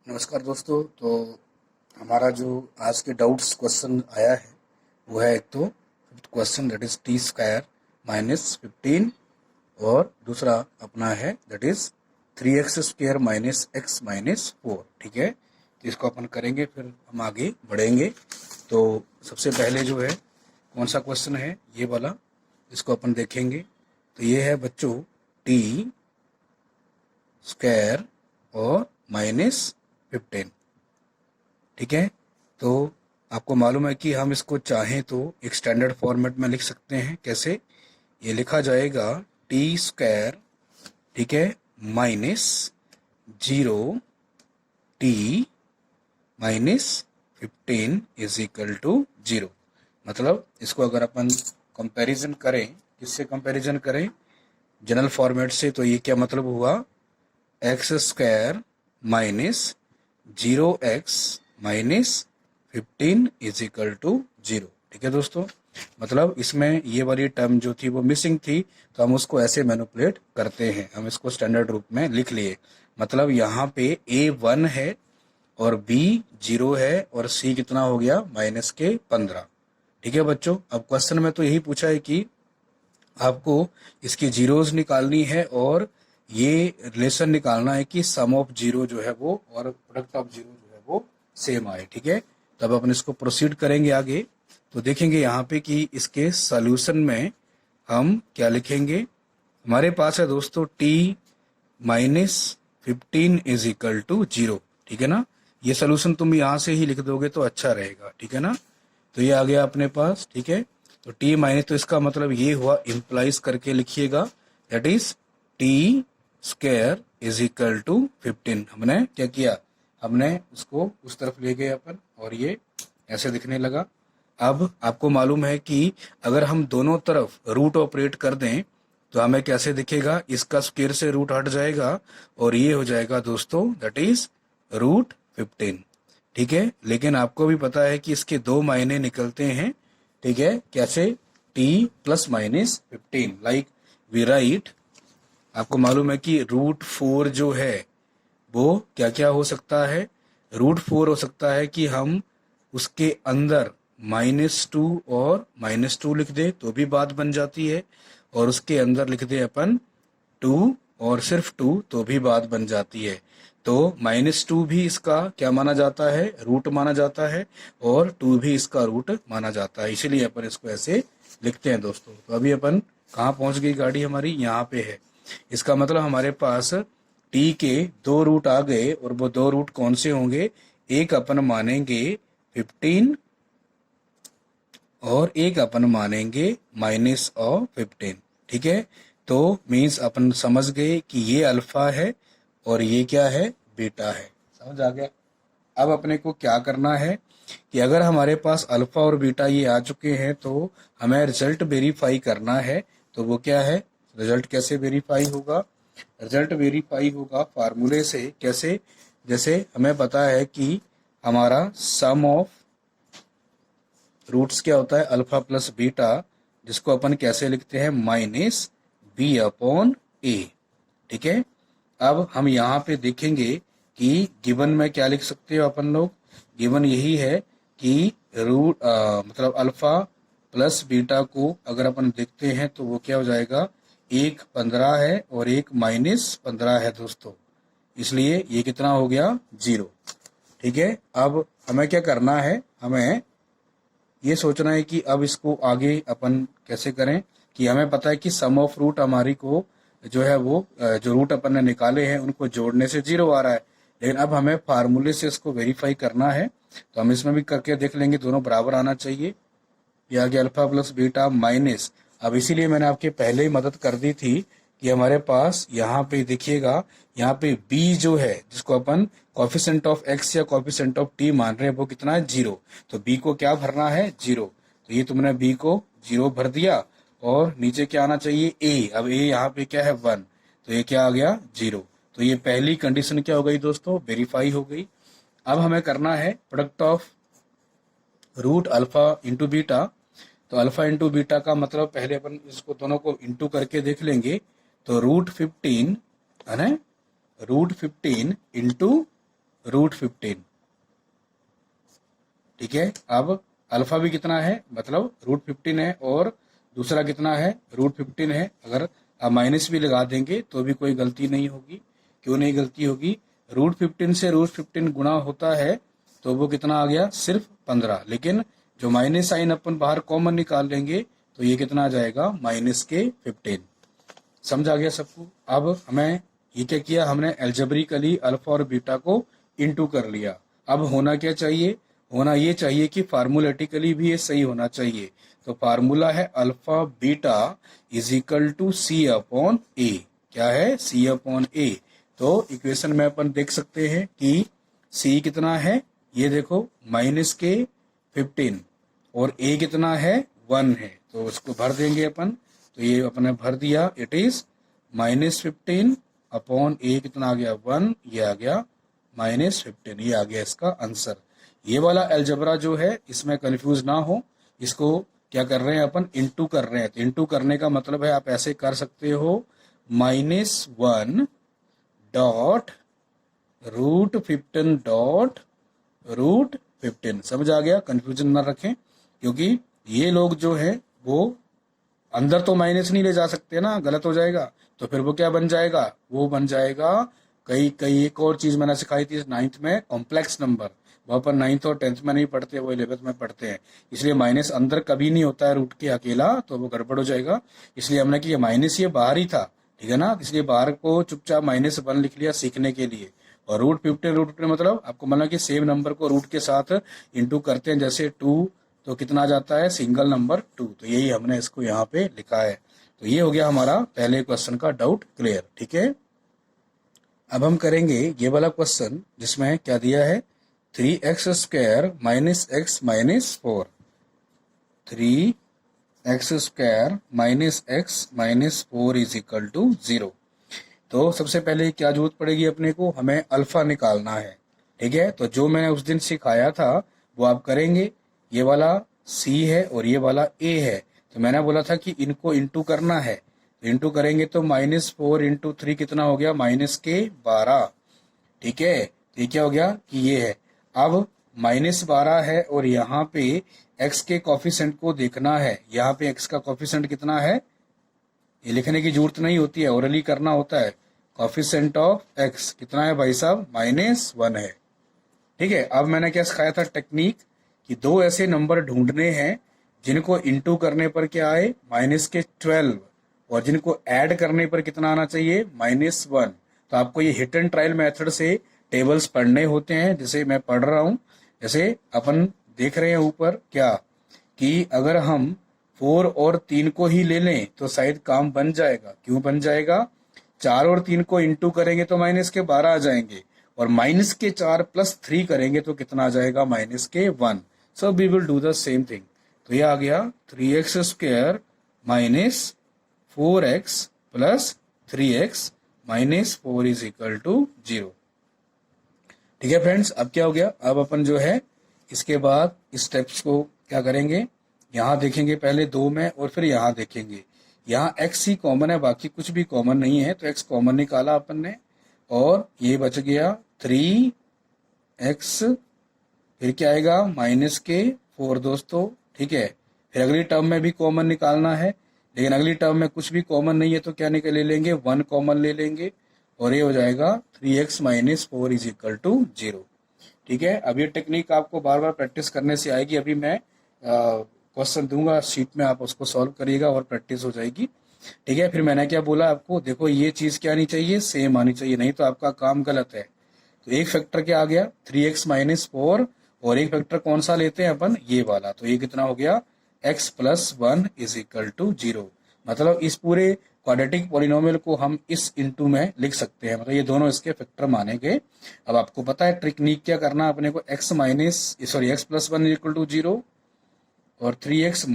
नमस्कार दोस्तों। तो हमारा जो आज के डाउट्स क्वेश्चन आया है वो है, एक तो fifth question that is t square minus 15, और दूसरा अपना है that is 3x square minus x minus 4। ठीक है, तो इसको अपन करेंगे, फिर हम आगे बढ़ेंगे। तो सबसे पहले जो है कौन सा क्वेश्चन है ये वाला, इसको अपन देखेंगे। तो ये है बच्चों टी स्क्वायर और माइनस 15। ठीक है, तो आपको मालूम है कि हम इसको चाहें तो एक स्टैंडर्ड फॉर्मेट में लिख सकते हैं। कैसे? ये लिखा जाएगा टी स्क्वायर, ठीक है, minus 0 t minus 15 is equal to 0। मतलब इसको अगर अपन कंपैरिजन करें, किससे कंपैरिजन करें? जनरल फॉर्मेट से। तो ये क्या मतलब हुआ? X square minus 0x minus 15 is equal to 0। ठीक है दोस्तों, मतलब इसमें ये वाली टर्म जो थी वो मिसिंग थी, तो हम उसको ऐसे मैनिपुलेट करते हैं। हम इसको स्टैंडर्ड रूप में लिख लिए। मतलब यहाँ पे a 1 है और b 0 है और c कितना हो गया? माइनस के 15। ठीक है बच्चों, अब क्वेश्चन में तो यही पूछा है कि आपको इसकी जीरोज निकालनी है और ये रिलेशन निकालना है कि सम ऑफ जीरो जो है वो और प्रोडक्ट ऑफ जीरो जो है वो सेम आए। ठीक है, तब अपन इसको प्रोसीड करेंगे आगे। तो देखेंगे यहाँ पे कि इसके सॉल्यूशन में हम क्या लिखेंगे। हमारे पास है दोस्तों t minus 15 is equal to 0। ठीक है ना, ये सोल्यूशन तुम यहाँ से ही लिख दोगे तो अच्छा रहेगा। ठीक है ना, तो ये आ गया अपने पास। ठीक है, तो टी माइनस, तो इसका मतलब ये हुआ, इम्प्लाइज करके लिखिएगा, that is t square is equal to 15। हमने क्या किया? हमने उसको उस तरफ ले गए अपन और ये ऐसे दिखने लगा। अब आपको मालूम है कि अगर हम दोनों तरफ रूट ऑपरेट कर दें तो हमें कैसे दिखेगा? इसका स्क्वायर से रूट हट जाएगा और ये हो जाएगा दोस्तों दैट इज रूट 15। ठीक है, लेकिन आपको भी पता है कि इसके दो मायने निकलते हैं। ठीक है, कैसे? T plus minus 15, like we write, आपको मालूम है कि रूट 4 जो है वो क्या क्या हो सकता है? रूट 4 हो सकता है कि हम उसके अंदर -2 और -2 लिख दे तो भी बात बन जाती है, और उसके अंदर लिख दे अपन 2 और सिर्फ 2 तो भी बात बन जाती है। तो -2 भी इसका क्या माना जाता है? रूट माना जाता है, और 2 भी इसका रूट माना जाता है। इसीलिए अपन इसको ऐसे लिखते हैं दोस्तों। तो अभी अपन कहाँ पहुंच गई गाड़ी हमारी? यहाँ पे है। इसका मतलब हमारे पास टी के दो रूट आ गए, और वो दो रूट कौन से होंगे? एक अपन मानेंगे 15 और एक अपन मानेंगे माइनस ऑफ 15। ठीक है, तो मीन्स अपन समझ गए कि ये अल्फा है और ये क्या है? बीटा है। समझ आ गया? अब अपने को क्या करना है कि अगर हमारे पास अल्फा और बीटा ये आ चुके हैं तो हमें रिजल्ट वेरीफाई करना है। तो वो क्या है? रिजल्ट कैसे वेरीफाई होगा? रिजल्ट वेरीफाई होगा फार्मूले से। कैसे? जैसे हमें पता है कि हमारा सम ऑफ रूट्स क्या होता है? अल्फा प्लस बीटा, जिसको अपन कैसे लिखते हैं? माइनस बी अपॉन ए। ठीक है, अब हम यहाँ पे देखेंगे कि गिवन में क्या लिख सकते हो अपन लोग। गिवन यही है कि रूट मतलब अल्फा प्लस बीटा को अगर अपन देखते हैं तो वो क्या हो जाएगा? एक 15 है और एक -15 है दोस्तों, इसलिए ये कितना हो गया? 0। ठीक है, अब हमें क्या करना है? हमें ये सोचना है कि अब इसको आगे अपन कैसे करें, कि हमें पता है कि सम ऑफ रूट हमारी को जो है वो जो रूट अपन ने निकाले हैं उनको जोड़ने से 0 आ रहा है, लेकिन अब हमें फार्मूले से इसको वेरीफाई करना है। तो हम इसमें भी करके देख लेंगे, दोनों बराबर आना चाहिए। ये आ गया अल्फा प्लस बीटा माइनस। अब इसीलिए मैंने आपके पहले ही मदद कर दी थी कि हमारे पास यहाँ पे देखिएगा, यहाँ पे b जो है जिसको अपन कॉफिशेंट ऑफ x या कॉफिशेंट ऑफ t मान रहे हैं वो कितना है? 0। तो b को क्या भरना है? 0। तो ये तुमने b को 0 भर दिया, और नीचे क्या आना चाहिए? a। अब a यहाँ पे क्या है? 1। तो ये क्या आ गया? 0। तो ये पहली कंडीशन क्या हो गई दोस्तों? वेरीफाई हो गई। अब हमें करना है product of root alpha into beta. तो अल्फा इंटू बीटा का मतलब पहले अपन इसको दोनों को इंटू करके देख लेंगे। तो रूट 15 है ना, रूट 15 इंटू √15। ठीक है, अब अल्फा भी कितना है, मतलब √15 है, और दूसरा कितना है, √15 है। अगर आप माइनस भी लगा देंगे तो भी कोई गलती नहीं होगी। क्यों नहीं गलती होगी, √15 से √15 गुणा होता है तो वो कितना आ गया, सिर्फ 15। लेकिन जो माइनस साइन अपन बाहर कॉमन निकाल लेंगे तो ये कितना आ जाएगा, -15। समझ आ गया सबको। अब हमें ये क्या किया, हमने एल्जेब्रिकली अल्फा और बीटा को इनटू कर लिया। अब होना क्या चाहिए, होना ये चाहिए कि फार्मूलेटिकली भी ये सही होना चाहिए। तो फार्मूला है alpha beta is equal to c upon a. क्या है, सी अपॉन ए। तो इक्वेशन में अपन देख सकते हैं कि सी कितना है, ये देखो -15, और ए कितना है, 1 है। तो उसको भर देंगे अपन, तो ये अपने भर दिया, इट इज -15 अपॉन ए कितना आ गया, 1, ये आ गया -15। ये आ गया इसका आंसर। ये वाला अलजबरा जो है इसमें कंफ्यूज ना हो, इसको क्या कर रहे हैं अपन, इनटू कर रहे हैं। तो इनटू करने का मतलब है आप ऐसे कर सकते हो, -1 डॉट √15 डॉट √15। समझ आ गया, कंफ्यूजन ना रखें, क्योंकि ये लोग जो है वो अंदर तो माइनस नहीं ले जा सकते ना, गलत हो जाएगा। तो फिर वो क्या बन जाएगा, वो बन जाएगा कई कई एक और चीज मैंने सिखाई थी 9th में, कॉम्प्लेक्स नंबर। वो अपन 9th और 10th में नहीं पढ़ते, वो 11th में पढ़ते हैं। इसलिए माइनस अंदर कभी नहीं होता है रूट के अकेला, तो वो गड़बड़ हो जाएगा। इसलिए हमने कि माइनस ये बाहर ही था, ठीक है ना, इसलिए बाहर को चुपचाप -1 लिख लिया सीखने के लिए। और √15 मतलब आपको मतलब कि सेम नंबर को रूट के साथ इंटू करते हैं, जैसे 2 तो कितना आ जाता है, सिंगल नंबर 2। तो यही हमने इसको यहाँ पे लिखा है। तो ये हो गया हमारा पहले क्वेश्चन का डाउट क्लियर। ठीक है, अब हम करेंगे ये वाला क्वेश्चन जिसमें क्या दिया है, 3x² - x - 4। 3x² - x - 4 is equal to 0। तो सबसे पहले क्या जरूरत पड़ेगी अपने को, हमें अल्फा निकालना है। ठीक है, तो जो मैंने उस दिन सिखाया था वो आप करेंगे। ये वाला C है और ये वाला A है। तो मैंने बोला था कि इनको इंटू करना है, तो इंटू करेंगे तो -4 × 3 कितना हो गया, -12। ठीक है, तो ये क्या हो गया कि ये है। अब -12 है और यहाँ पे x के कॉफिशेंट को देखना है। यहाँ पे x का कॉफिशेंट कितना है, ये लिखने की जरूरत नहीं होती है, ओरली करना होता है। कॉफिशेंट ऑफ x कितना है भाई साहब, -1 है। ठीक है, अब मैंने क्या सिखाया था टेक्निक, कि दो ऐसे नंबर ढूंढने हैं जिनको इंटू करने पर क्या आए, -12, और जिनको ऐड करने पर कितना आना चाहिए, -1। तो आपको ये हिट एंड ट्रायल मेथड से टेबल्स पढ़ने होते हैं, जैसे मैं पढ़ रहा हूँ। जैसे अपन देख रहे हैं ऊपर क्या, कि अगर हम 4 और 3 को ही ले लें तो शायद काम बन जाएगा। क्यों बन जाएगा, 4 और 3 को इंटू करेंगे तो -12 आ जाएंगे, और -4 + 3 करेंगे तो कितना आ जाएगा, -1। So we will do the same thing. तो ये आ गया 3x² - 4x + 3x - 4 is equal to 0। ठीक है फ्रेंड्स, अब क्या हो गया, अब अपन जो है इसके बाद स्टेप्स को क्या करेंगे, यहाँ देखेंगे पहले 2 में और फिर यहाँ देखेंगे। यहाँ x ही कॉमन है, बाकी कुछ भी कॉमन नहीं है, तो x कॉमन निकाला अपन ने, और ये बच गया 3x, फिर क्या आएगा -4 दोस्तों। ठीक है, फिर अगली टर्म में भी कॉमन निकालना है, लेकिन अगली टर्म में कुछ भी कॉमन नहीं है, तो क्या निकल ले लेंगे, 1 कॉमन ले लेंगे, और ये हो जाएगा 3x - 4 इज इक्वल टू 0। ठीक है, अब ये टेक्निक आपको बार बार प्रैक्टिस करने से आएगी। अभी मैं क्वेश्चन दूंगा शीट में, आप उसको सॉल्व करिएगा और प्रैक्टिस हो जाएगी। ठीक है, फिर मैंने क्या बोला आपको, देखो ये चीज क्या आनी चाहिए, सेम आनी चाहिए, नहीं तो आपका काम गलत है। तो एक फैक्टर क्या आ गया, 3x - 4, और एक फैक्टर कौन सा लेते हैं अपन, ये वाला। तो ये कितना हो गया, x + 1 इज इक्वल टू 0। मतलब इस पूरे क्वाड्रेटिक पॉलिनोमियल को हम इस इंटू में लिख सकते हैं, मतलब ये दोनों इसके फैक्टर माने गए। अब आपको पता है टेक्निक क्या करना है अपने को, x + 1 इज इक्वल टू 0 और 3x -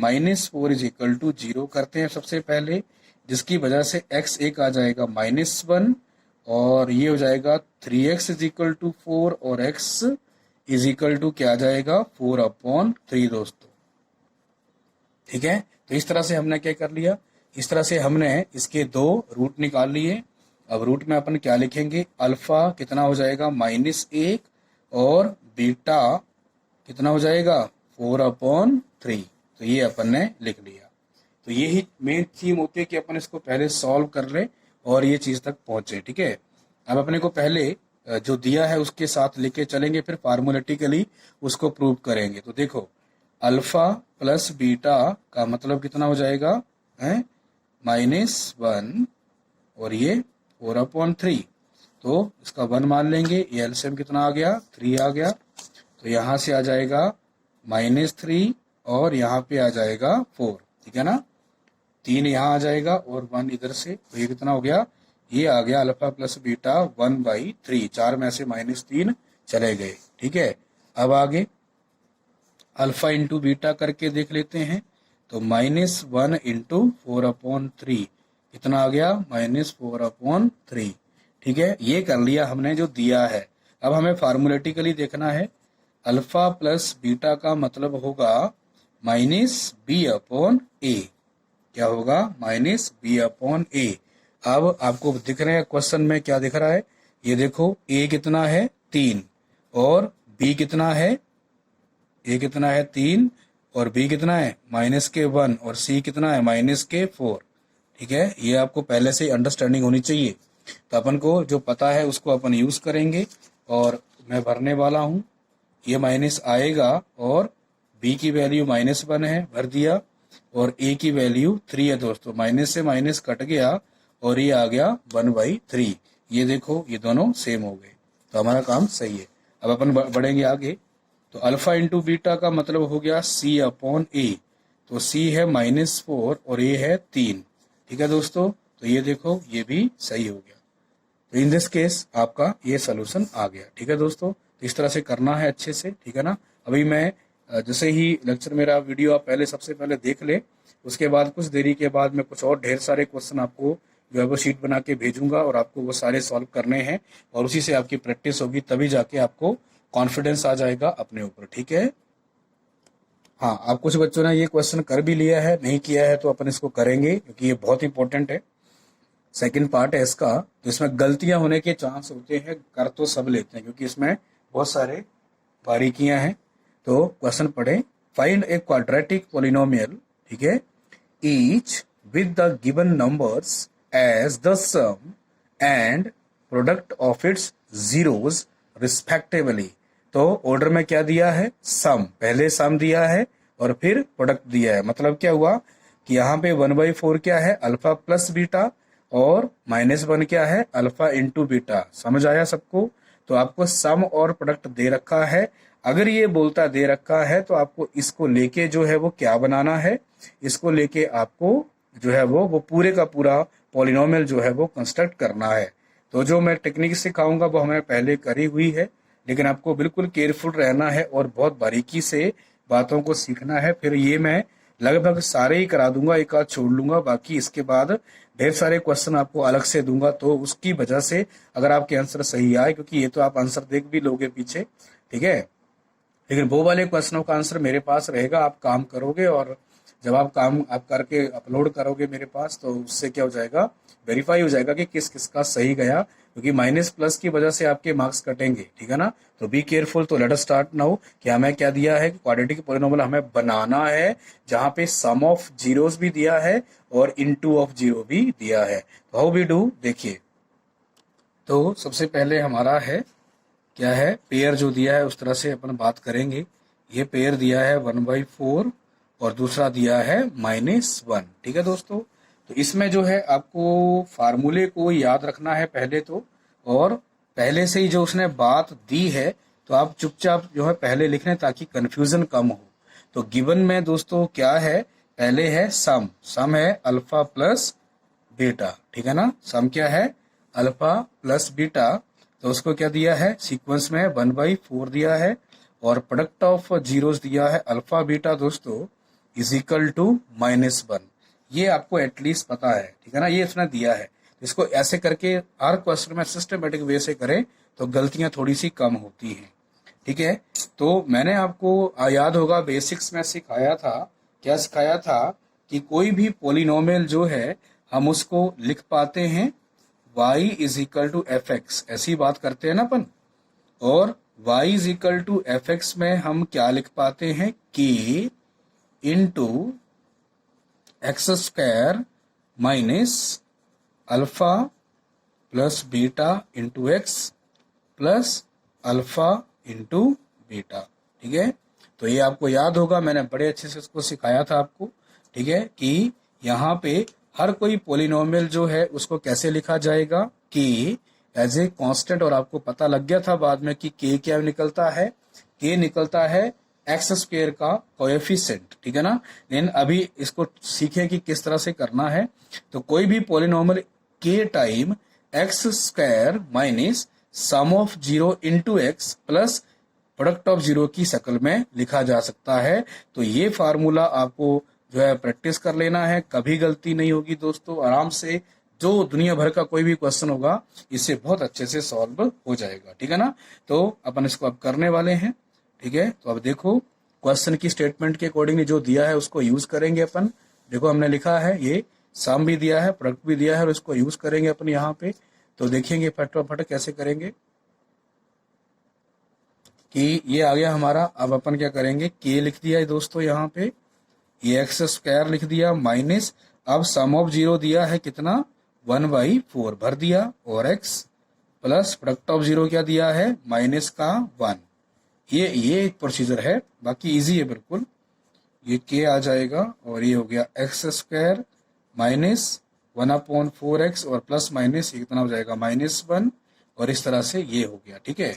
4 इज इक्वल टू 0 करते हैं सबसे पहले, जिसकी वजह से x एक आ जाएगा -1, और ये हो जाएगा 3x इज इक्वल टू 4, और x इज इक्वल टू क्या आ जाएगा, 4/3 दोस्तों। ठीक है, तो इस तरह से हमने क्या कर लिया, इस तरह से हमने इसके 2 रूट निकाल लिए। अब रूट में अपन क्या लिखेंगे, अल्फा कितना हो जाएगा, -1 और बीटा कितना हो जाएगा 4/3। तो ये अपन ने लिख लिया। तो यही मेन थीम होती है कि अपन इसको पहले सॉल्व कर ले और ये चीज तक पहुंचे। ठीक है, अब अपने को पहले जो दिया है उसके साथ लेके चलेंगे, फिर फार्मूलेटिकली उसको प्रूव करेंगे। तो देखो अल्फा प्लस बीटा का मतलब कितना हो जाएगा है -1 और ये 4/3। तो इसका 1 मान लेंगे, ये एलसीएम कितना आ गया 3 आ गया। तो यहाँ से आ जाएगा -3 और यहाँ पे आ जाएगा 4। ठीक है ना, 3 यहाँ आ जाएगा और 1 इधर से। तो ये कितना हो गया, ये आ गया अल्फा प्लस बीटा 1/3। 4 में से -3 चले गए। ठीक है, अब आगे अल्फा इंटू बीटा करके देख लेते हैं। तो -1 इंटू 4/3 कितना आ गया -4/3। ठीक है, ये कर लिया हमने जो दिया है। अब हमें फार्मूलेटिकली देखना है। अल्फा प्लस बीटा का मतलब होगा -b/a। क्या होगा -b/a। अब आपको दिख रहे हैं क्वेश्चन में क्या दिख रहा है, ये देखो a कितना है 3 और b कितना है, a कितना है 3 और b कितना है -1 और c कितना है -4। ठीक है, ये आपको पहले से अंडरस्टैंडिंग होनी चाहिए। तो अपन को जो पता है उसको अपन यूज करेंगे और मैं भरने वाला हूं। ये माइनस आएगा और b की वैल्यू -1 है, भर दिया, और a की वैल्यू 3 है दोस्तों। माइनस से माइनस कट गया और ये आ गया 1/3। ये देखो ये दोनों सेम हो गए, तो हमारा काम सही है। अब अपन बढ़ेंगे आगे। तो अल्फा इंटू बीटा का मतलब हो गया c/a। तो c है -4 और a है 3। ठीक है दोस्तों, तो ये देखो ये भी सही हो गया। तो इन दिस केस आपका ये सोल्यूशन आ गया। ठीक है दोस्तों, तो इस तरह से करना है अच्छे से। ठीक है ना, अभी मैं जैसे ही लेक्चर मेरा वीडियो आप पहले सबसे पहले देख ले, उसके बाद कुछ देरी के बाद मैं कुछ और ढेर सारे क्वेश्चन आपको जो है वो शीट बना के भेजूंगा और आपको वो सारे सॉल्व करने हैं और उसी से आपकी प्रैक्टिस होगी, तभी जाके आपको कॉन्फिडेंस आ जाएगा अपने ऊपर। ठीक है, हाँ, आप कुछ बच्चों ने ये क्वेश्चन कर भी लिया है, नहीं किया है तो अपन इसको करेंगे क्योंकि ये बहुत इंपॉर्टेंट है। सेकंड पार्ट है इसका, तो इसमें गलतियां होने के चांस होते हैं, कर तो सब लेते हैं क्योंकि इसमें बहुत सारे बारीकियां हैं। तो क्वेश्चन पढ़े। फाइंड ए क्वाड्रेटिक पॉलिनोमियल, ठीक है, each with the given numbers as the sum and product of its zeros respectively. तो ऑर्डर में क्या दिया है, सम, पहले सम दिया है और फिर प्रोडक्ट दिया है। मतलब क्या हुआ कि यहाँ पे 1/4 क्या है अल्फा प्लस बीटा और -1 क्या है अल्फा इंटू बीटा। समझ आया सबको? तो आपको सम और प्रोडक्ट दे रखा है। अगर ये बोलता दे रखा है तो आपको इसको लेके जो है वो क्या बनाना है, इसको लेके आपको जो है वो पूरे का पूरा पॉलिनोमियल जो है वो कंस्ट्रक्ट करना है। तो जो मैं टेक्निक सिखाऊंगा वो हमें पहले करी हुई है, लेकिन आपको बिल्कुल केयरफुल रहना है और बहुत बारीकी से बातों को सीखना है। फिर ये मैं लगभग सारे ही करा दूंगा, एक आध छोड़ लूंगा, बाकी इसके बाद ढेर सारे क्वेश्चन आपको अलग से दूंगा। तो उसकी वजह से अगर आपके आंसर सही आए, क्योंकि ये तो आप आंसर देख भी लोगे पीछे, ठीक है, लेकिन वो वाले क्वेश्चनों का आंसर मेरे पास रहेगा। आप काम करोगे और जब आप काम आप करके अपलोड करोगे मेरे पास, तो उससे क्या हो जाएगा, वेरीफाई हो जाएगा कि किस किस का सही गया, क्योंकि माइनस प्लस की वजह से आपके मार्क्स कटेंगे। ठीक है ना, तो बी केयरफुल। तो लेट अस स्टार्ट नाउ कि हमें क्या दिया है, क्वाड्रेटिक पॉलिनोमियल हमें बनाना है जहां पे सम ऑफ जीरोस भी दिया है और इनटू ऑफ जीरो भी दिया है। तो हाउ वी डू, देखिए। तो सबसे पहले हमारा है क्या है, पेयर जो दिया है उस तरह से अपन बात करेंगे। ये पेयर दिया है 1/4 और दूसरा दिया है -1। ठीक है दोस्तों, तो इसमें जो है आपको फार्मूले को याद रखना है पहले तो, और पहले से ही जो उसने बात दी है तो आप चुपचाप जो है पहले लिख लें ताकि कंफ्यूजन कम हो। तो गिवन में दोस्तों क्या है, पहले है सम, सम है अल्फा प्लस बीटा। ठीक है ना, सम क्या है अल्फा प्लस बीटा। तो उसको क्या दिया है, सीक्वेंस में 1/4 दिया है और प्रोडक्ट ऑफ जीरोस दिया है अल्फा बीटा दोस्तों इज इक्वल टू -1। ये आपको एटलीस्ट पता है, ठीक है ना, ये इसने दिया है। इसको ऐसे करके हर क्वेश्चन में सिस्टमेटिक वे से करें तो गलतियां थोड़ी सी कम होती हैं। ठीक है, तो मैंने आपको याद होगा बेसिक्स में सिखाया था, क्या सिखाया था कि कोई भी पॉलिनोमियल जो है हम उसको लिख पाते हैं y is equal to fx, ऐसी बात करते हैं ना अपन, और y is equal to f x में हम क्या लिख पाते हैं, k into x square minus alpha plus beta into x plus alpha into beta. ठीक है, तो ये आपको याद होगा, मैंने बड़े अच्छे से इसको सिखाया था आपको। ठीक है, कि यहाँ पे हर कोई पोलिनोमियल जो है उसको कैसे लिखा जाएगा, कि एज ए कांस्टेंट, और आपको पता लग गया था बाद में कि के क्या निकलता है, के निकलता है एक्स स्क्वायर का कोएफिशिएंट। ठीक है ना, लेकिन अभी इसको सीखें कि किस तरह से करना है। तो कोई भी पोलिनोमियल के time x square minus sum of zero into x plus product of zero की शक्ल में लिखा जा सकता है। तो ये फार्मूला आपको जो है प्रैक्टिस कर लेना है, कभी गलती नहीं होगी दोस्तों। आराम से जो दुनिया भर का कोई भी क्वेश्चन होगा इससे बहुत अच्छे से सॉल्व हो जाएगा। ठीक है ना, तो अपन इसको अब करने वाले हैं। ठीक है, तो अब देखो क्वेश्चन की स्टेटमेंट के अकॉर्डिंगली जो दिया है उसको यूज करेंगे अपन। देखो हमने लिखा है, ये सम भी दिया है, प्रोडक्ट भी दिया है, और इसको यूज करेंगे अपन यहाँ पे। तो देखेंगे फटाफट कैसे करेंगे कि ये आ गया हमारा। अब अपन क्या करेंगे, के लिख दिया है दोस्तों यहाँ पे, ये एक्स स्क्वायर लिख दिया माइनस, अब सम ऑफ जीरो दिया है कितना, 1/4 भर दिया, और x plus product of zero क्या दिया है, माइनस का 1। ये एक प्रोसीजर है, बाकी इजी है बिल्कुल। ये के आ जाएगा और ये हो गया एक्स स्क्वायर माइनस 1/4x और प्लस माइनस ये कितना हो जाएगा, -1, और इस तरह से ये हो गया। ठीक है,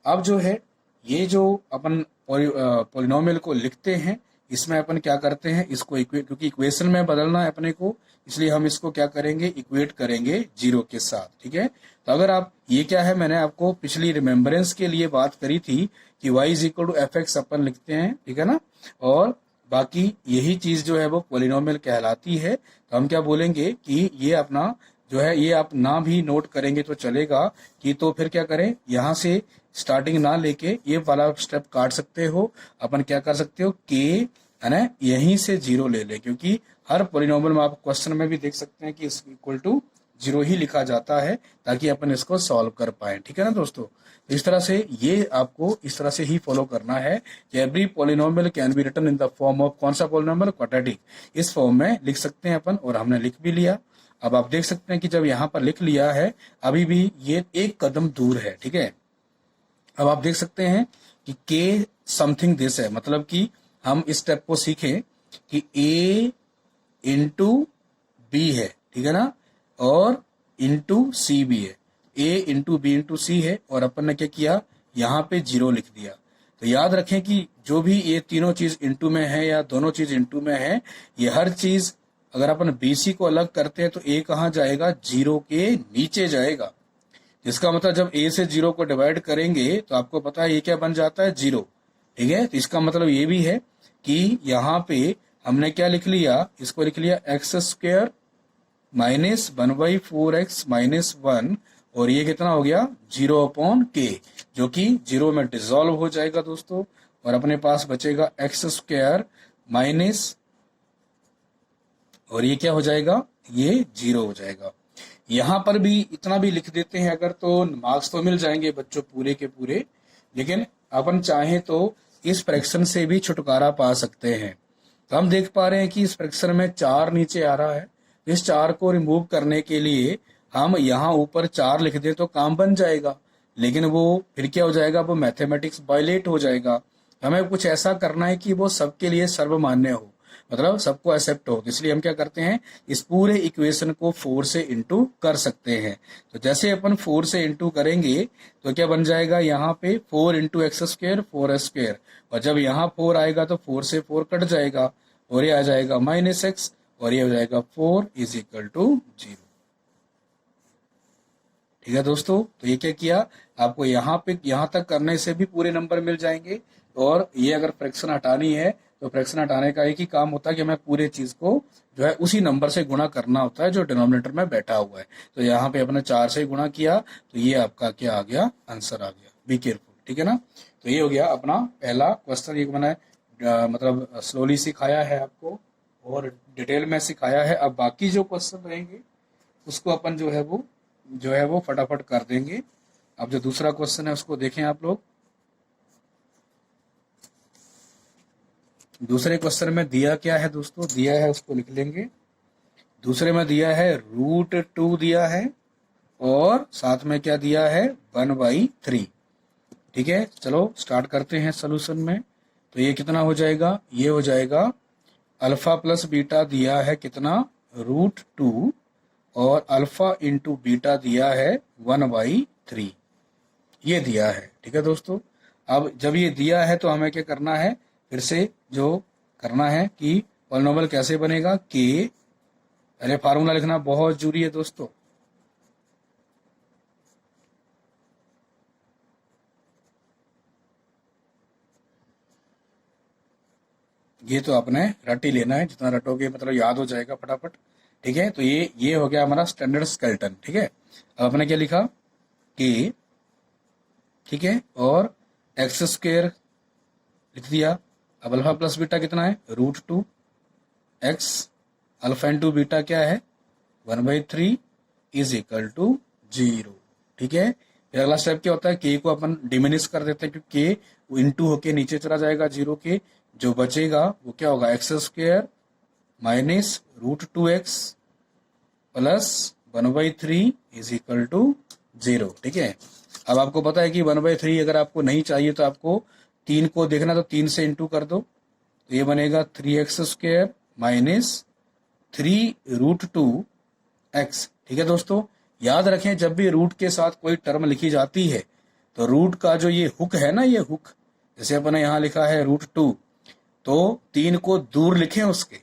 अब जो है ये जो अपन पोलिनोमियल को लिखते हैं, इसमें अपन क्या करते हैं, इसको क्योंकि इक्वेशन में बदलना है अपने को, इसलिए हम इसको क्या करेंगे, इक्वेट करेंगे जीरो के साथ। ठीक है, तो अगर आप ये क्या है, मैंने आपको पिछली रिमेम्बरेंस के लिए बात करी थी कि y is equal to f x अपन लिखते हैं। ठीक है ना, और बाकी यही चीज जो है वो पोलिनोमियल कहलाती है। तो हम क्या बोलेंगे कि ये अपना जो है, ये आप ना भी नोट करेंगे तो चलेगा, कि तो फिर क्या करें, यहाँ से स्टार्टिंग ना लेके ये वाला स्टेप काट सकते हो। अपन क्या कर सकते हो, के है ना, यहीं से जीरो ले ले, क्योंकि हर पोलिनोमियल में आप क्वेश्चन में भी देख सकते हैं कि इस इक्वल टू जीरो ही लिखा जाता है, ताकि अपन इसको सॉल्व कर पाए। ठीक है ना दोस्तों, इस तरह से ये आपको इस तरह से ही फॉलो करना है कि every polynomial can be written in the form of, कौन सा पोलिनोमियल, क्वाड्रेटिक, इस फॉर्म में लिख सकते हैं अपन, और हमने लिख भी लिया। अब आप देख सकते हैं कि जब यहाँ पर लिख लिया है, अभी भी ये एक कदम दूर है। ठीक है, अब आप देख सकते हैं कि के समथिंग दिस है, मतलब कि हम इस स्टेप को सीखें कि ए इंटू बी है। ठीक है ना, और इंटू सी भी है, ए इंटू बी इंटू सी है, और अपन ने क्या किया, यहाँ पे जीरो लिख दिया। तो याद रखें कि जो भी ये तीनों चीज इंटू में है या दोनों चीज इंटू में है, ये हर चीज अगर अपन बीसी को अलग करते हैं तो ए कहाँ जाएगा, जीरो के नीचे जाएगा। इसका मतलब जब ए से जीरो को डिवाइड करेंगे तो आपको पता है ये क्या बन जाता है, जीरो। ठीक है, तो इसका मतलब ये भी है कि यहाँ पे हमने क्या लिख लिया, इसको लिख लिया x square minus 1/4x minus 1, और ये कितना हो गया, 0/k, जो कि जीरो में डिसॉल्व हो जाएगा दोस्तों, और अपने पास बचेगा एक्स स्क्वायर माइनस, और ये क्या हो जाएगा, ये जीरो हो जाएगा। यहाँ पर भी इतना भी लिख देते हैं अगर, तो मार्क्स तो मिल जाएंगे बच्चों पूरे के पूरे, लेकिन अपन चाहें तो इस फ्रैक्शन से भी छुटकारा पा सकते हैं। तो हम देख पा रहे हैं कि इस फ्रैक्शन में 4 नीचे आ रहा है, इस 4 को रिमूव करने के लिए हम यहाँ ऊपर 4 लिख दें तो काम बन जाएगा, लेकिन वो फिर क्या हो जाएगा, वो मैथमेटिक्स वायलेट हो जाएगा। हमें कुछ ऐसा करना है कि वो सबके लिए सर्वमान्य हो, मतलब सबको एक्सेप्ट हो। इसलिए हम क्या करते हैं, इस पूरे इक्वेशन को 4 से इंटू कर सकते हैं। तो जैसे अपन 4 से इंटू करेंगे तो क्या बन जाएगा, यहाँ पे 4 इंटू एक्स स्क्वायर 4 स्क्वायर, और जब यहाँ 4 आएगा तो 4 से 4 कट जाएगा, और ये आ जाएगा -x, और ये हो जाएगा 4 इज इक्वल टू 0। ठीक है दोस्तों, तो ये क्या किया, आपको यहाँ पे यहाँ तक करने से भी पूरे नंबर मिल जाएंगे। और ये अगर फ्रैक्शन हटानी है तो फ्रैक्शन हटाने का एक ही काम होता है कि हमें पूरे चीज को जो है उसी नंबर से गुणा करना होता है जो डिनोमिनेटर में बैठा हुआ है। तो यहाँ पे अपने 4 से गुणा किया, तो ये आपका क्या आ गया, आंसर आ गया। Be careful. ठीक है ना, तो ये हो गया अपना पहला क्वेश्चन। ये मैंने मतलब स्लोली सिखाया है आपको और डिटेल में सिखाया है। अब बाकी जो क्वेश्चन रहेंगे उसको अपन जो है वो फटाफट कर देंगे। अब जो दूसरा क्वेश्चन है उसको देखें आप लोग। दूसरे क्वेश्चन में दिया क्या है दोस्तों, दिया है उसको लिख लेंगे। दूसरे में दिया है √2 दिया है और साथ में क्या दिया है 1/3। ठीक है, चलो स्टार्ट करते हैं सोल्यूशन में। तो ये कितना हो जाएगा, ये हो जाएगा अल्फा प्लस बीटा दिया है कितना √2 और अल्फा इंटू बीटा दिया है 1/3, ये दिया है। ठीक है दोस्तों, अब जब ये दिया है तो हमें क्या करना है, फिर से जो करना है कि पॉलिनोमियल कैसे बनेगा, के, अरे फार्मूला लिखना बहुत जरूरी है दोस्तों। ये तो आपने रट ही लेना है, जितना रटोगे मतलब याद हो जाएगा फटाफट। ठीक है, तो ये हो गया हमारा स्टैंडर्ड स्केलेटन। ठीक है, अब आपने क्या लिखा के, ठीक है, और x² लिख दिया। अब अल्फा प्लस बीटा कितना है √2 x, अल्फा इंटू बीटा क्या है 1/3 इज इक्वल टू 0। ठीक है, फिर अगला स्टेप क्या होता है, के को अपन डिमिनिश कर देते हैं क्योंकि के इंटू होके नीचे चला जाएगा 0 के, जो बचेगा वो क्या होगा x² minus √2x plus 1/3 is equal to 0। ठीक है, अब आपको पता है कि 1/3 अगर आपको नहीं चाहिए तो आपको 3 को देखना, तो 3 से इंटू कर दो, तो ये बनेगा 3x² माइनस 3√2x। ठीक है दोस्तों, याद रखें जब भी रूट के साथ कोई टर्म लिखी जाती है तो रूट का जो ये हुक है ना, ये हुक, जैसे अपने यहाँ लिखा है √2, तो 3 को दूर लिखें उसके,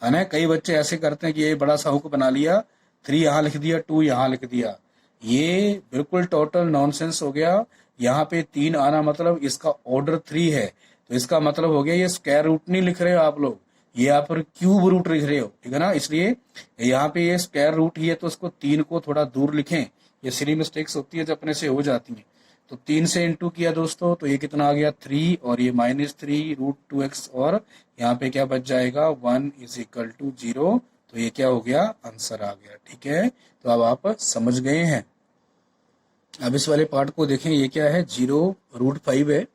है ना। कई बच्चे ऐसे करते हैं कि ये बड़ा सा हुक बना लिया, 3 यहाँ लिख दिया, 2 यहाँ लिख दिया, ये बिल्कुल टोटल नॉनसेंस हो गया। यहाँ पे 3 आना मतलब इसका ऑर्डर 3 है, तो इसका मतलब हो गया ये स्क्वायर रूट नहीं लिख रहे हो आप लोग, ये यहाँ पर क्यूब रूट लिख रहे हो। ठीक है ना, इसलिए यहाँ पे ये स्क्वायर रूट ही है तो उसको 3 को थोड़ा दूर लिखें। ये सिली मिस्टेक्स होती है जो अपने से हो जाती हैं। तो 3 से इंटू किया दोस्तों, तो ये कितना आ गया 3 और ये -3√2x, और यहाँ पे क्या बच जाएगा 1 इज इक्वल टू 0। तो ये क्या हो गया, आंसर आ गया। ठीक है, तो अब आप समझ गए हैं। अब इस वाले पार्ट को देखें, ये क्या है 0√5 है।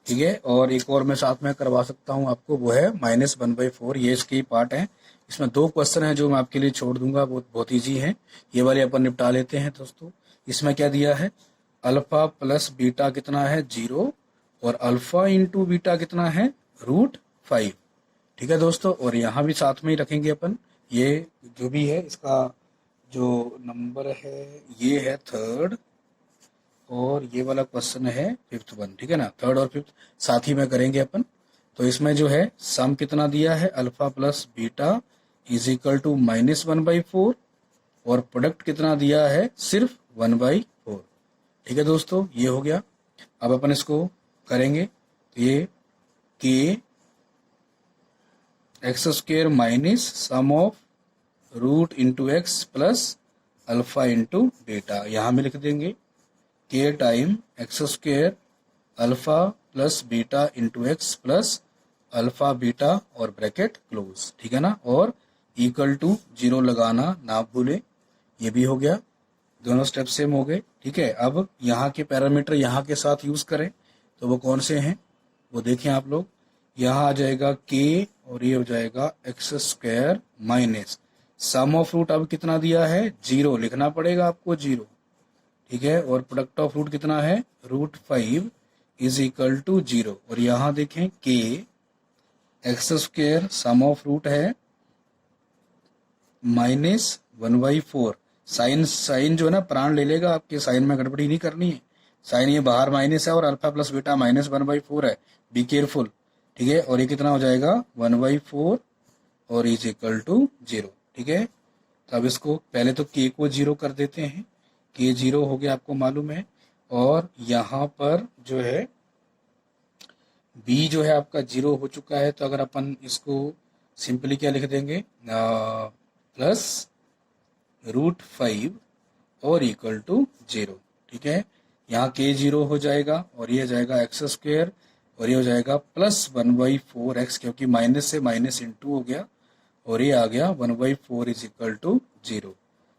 ठीक है, और एक और मैं साथ में करवा सकता हूँ आपको, वो है -1/4, ये इसके पार्ट है। इसमें 2 क्वेश्चन हैं जो मैं आपके लिए छोड़ दूंगा, बहुत बहुत ईजी हैं, ये वाले अपन निपटा लेते हैं दोस्तों। इसमें क्या दिया है, अल्फा प्लस बीटा कितना है 0 और अल्फा इंटू बीटा कितना है √5। ठीक है दोस्तों, और यहाँ भी साथ में ही रखेंगे अपन, ये जो भी है इसका जो नंबर है ये है 3rd और ये वाला क्वेश्चन है 5th वन। ठीक है ना, 3rd और 5th साथ ही में करेंगे अपन। तो इसमें जो है सम कितना दिया है, alpha plus beta is equal to -1/4 और प्रोडक्ट कितना दिया है, सिर्फ 1/4। ठीक है दोस्तों, ये हो गया। अब अपन इसको करेंगे, तो ये के x² minus sum of root into x plus alpha into beta, यहाँ में लिख देंगे के time x² alpha plus beta into x plus alpha beta और ब्रैकेट क्लोज। ठीक है ना, और इक्वल टू 0 लगाना ना भूले। ये भी हो गया, दोनों स्टेप सेम हो गए। ठीक है, अब यहाँ के पैरामीटर यहाँ के साथ यूज करें, तो वो कौन से हैं वो देखें आप लोग। यहाँ आ जाएगा के और ये हो जाएगा x² minus sum of root, अब कितना दिया है 0, लिखना पड़ेगा आपको 0। ठीक है, और प्रोडक्ट ऑफ रूट कितना है √5 इज इक्वल टू 0, और यहाँ देखें के x² सम ऑफ रूट है -1/4। साइन जो है ना प्राण ले लेगा आपके, साइन में गड़बड़ी नहीं करनी है। साइन ये बाहर माइनस है और अल्फा प्लस बीटा -1/4 है, बी केयरफुल। ठीक है, और ये कितना हो जाएगा 1/4 और इज इक्वल टू 0। ठीक है, तो अब इसको पहले तो के को 0 कर देते हैं, के 0 हो गया आपको मालूम है, और यहाँ पर जो है बी जो है आपका 0 हो चुका है। तो अगर अपन इसको सिंपली क्या लिख देंगे, प्लस √5 और इक्वल टू 0। ठीक है, यहाँ के 0 हो जाएगा और ये हो जाएगा x² और ये हो जाएगा प्लस 1/4x, क्योंकि माइनस से माइनस इंटू हो गया और ये आ गया 1/4 इज इक्वल टू 0।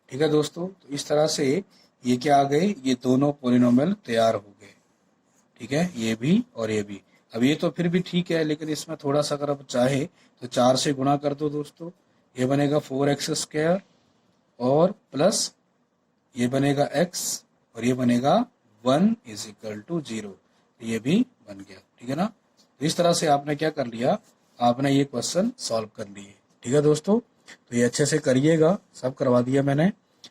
ठीक है दोस्तों, तो इस तरह से ये क्या आ गए, ये दोनों पॉलिनोमियल तैयार हो गए। ठीक है, ये भी और ये भी। अब ये तो फिर भी ठीक है, लेकिन इसमें थोड़ा सा अगर आप चाहे तो 4 से गुणा कर दो दोस्तों, ये बनेगा 4x² और प्लस ये बनेगा x और ये बनेगा 1 = 0, ये भी बन गया। ठीक है ना। तो इस तरह से आपने क्या कर लिया, आपने ये क्वेश्चन सॉल्व कर लिए। ठीक है दोस्तों, तो ये अच्छे से करिएगा, सब करवा दिया मैंने।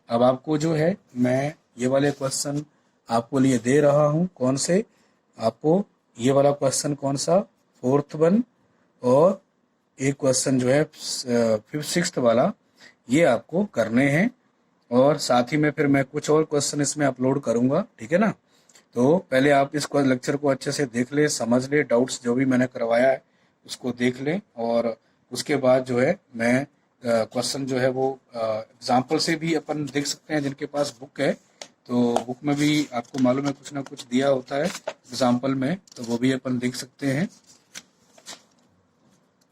अब आपको जो है मैं ये वाले क्वेश्चन आपको लिए दे रहा हूँ। कौन से? आपको ये वाला क्वेश्चन कौन सा, 4th वन, और एक क्वेश्चन जो है 5th 6th वाला, ये आपको करने हैं। और साथ ही में फिर मैं कुछ और क्वेश्चन इसमें अपलोड करूंगा। ठीक है ना। तो पहले आप इस लेक्चर को अच्छे से देख ले, समझ ले, डाउट्स जो भी मैंने करवाया है उसको देख लें, और उसके बाद जो है मैं क्वेश्चन जो है वो एग्जाम्पल से भी अपन देख सकते हैं। जिनके पास बुक है तो बुक में भी आपको मालूम है कुछ ना कुछ दिया होता है एग्जाम्पल में, तो वो भी अपन देख सकते हैं।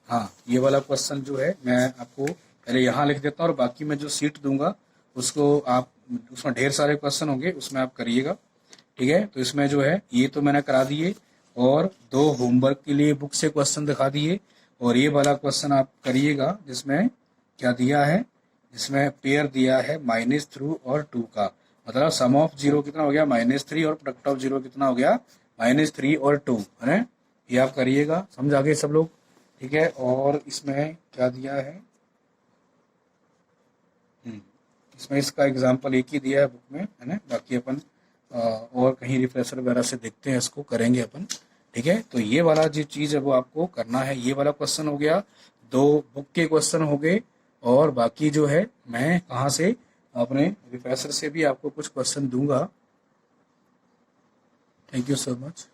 हाँ, ये वाला क्वेश्चन जो है मैं आपको पहले यहाँ लिख देता हूँ, और बाकी मैं जो सीट दूंगा उसको आप, उसमें ढेर सारे क्वेश्चन होंगे, उसमें आप करिएगा। ठीक है। तो इसमें जो है ये तो मैंने करा दिए, और 2 होमवर्क के लिए बुक से क्वेश्चन दिखा दिए, और ये वाला क्वेश्चन आप करिएगा जिसमें क्या दिया है, जिसमें पेयर दिया है -3 और 2 का, मतलब सम ऑफ 0 कितना हो गया -3 और प्रोडक्ट ऑफ 0 कितना हो गया -3 और 2, है ना। ये आप करिएगा, समझ आ गए सब लोग। ठीक है। और इसमें क्या दिया है, इसमें इसका एग्जाम्पल एक ही दिया है बुक में, है ना। बाकी अपन और कहीं रिफ्रेशर वगैरह से देखते हैं, इसको करेंगे अपन। ठीक है। तो ये वाला जो चीज़ है वो आपको करना है। ये वाला क्वेश्चन हो गया, 2 बुक के क्वेश्चन हो गए, और बाकी जो है मैं कहाँ से, अपने रिफ्रेशर से भी आपको कुछ क्वेश्चन दूंगा। Thank you so much.